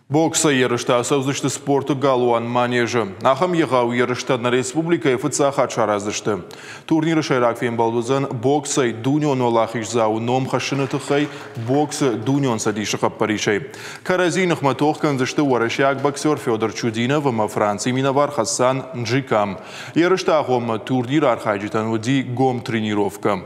Boksa yarışta savzıştı sportu Galuan manejı. Aham yığav yarışta na Respublika FCA Xaçarazıştı. Turnirı şayrak fen balvuzan boksa dunyon olaxiş zavu nom xaşını tıxay boksa dunyon sadişi xapparişay. Karazin ıxmatox kanzıştı uğraşyak boksör Fyodor Chudinov ama Fransi minavar Hasan Njikam. Yarışta ahom turnir arxaycitan vudi gom тренировка.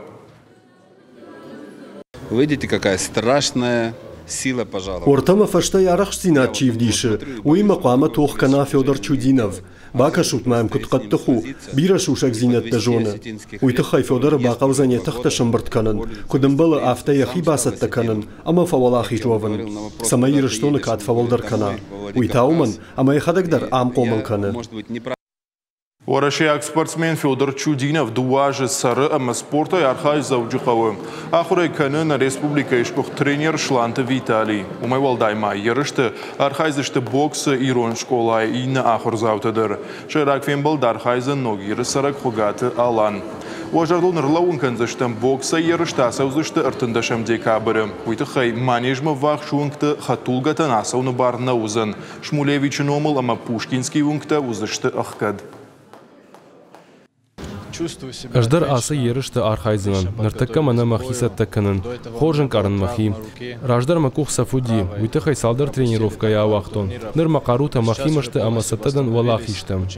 Видите, какая страшная сила, пожалуйста. Ортама фашта ярах синат чивдиши. Уи мaqama тох кана Фёдор Чудинов. Бакашут маем куткаттаху. Бирашушак зинат тажона. Уи тахай Фёдор бақавзане тахташын біртканын. Кудымбалы афта яхи басаттаканын. Ама фавалахи жуавын. Самайыры штоны кат фавалдар кана. Уи тауман, ама яхадагдар ам коман каны. Уğraşayak sportsmen Fyodor Chudinov duajı sarı ama sporta yarxay zavcıqavı. Axuray kanın Respublika işkuq trener Şlantı Vitali. Umay dayma yarıştı arxayzıştı boksa İron şkolay iyini axur zavtıdır. Şayrak fembal darxayzın nogiri sarak xugatı alan. Uajardol nırlaun kanzıştım boksa yarışta savzıştı ırtındaşım dekabrı. Uytıxay manejma vax şunkta xatulgatan asavnu barna uzan. Şmuleviçin omul ama Pushkinski unkta uzıştı axkad. Аждар асы ерышты архайзынан, ныртакка мана махисатта канын, хоржын карын махи. Раждар макух сафуди, уйтахай салдар тренировка я вахтон. Ныр макарута махимашты амасаттадан валахиштам.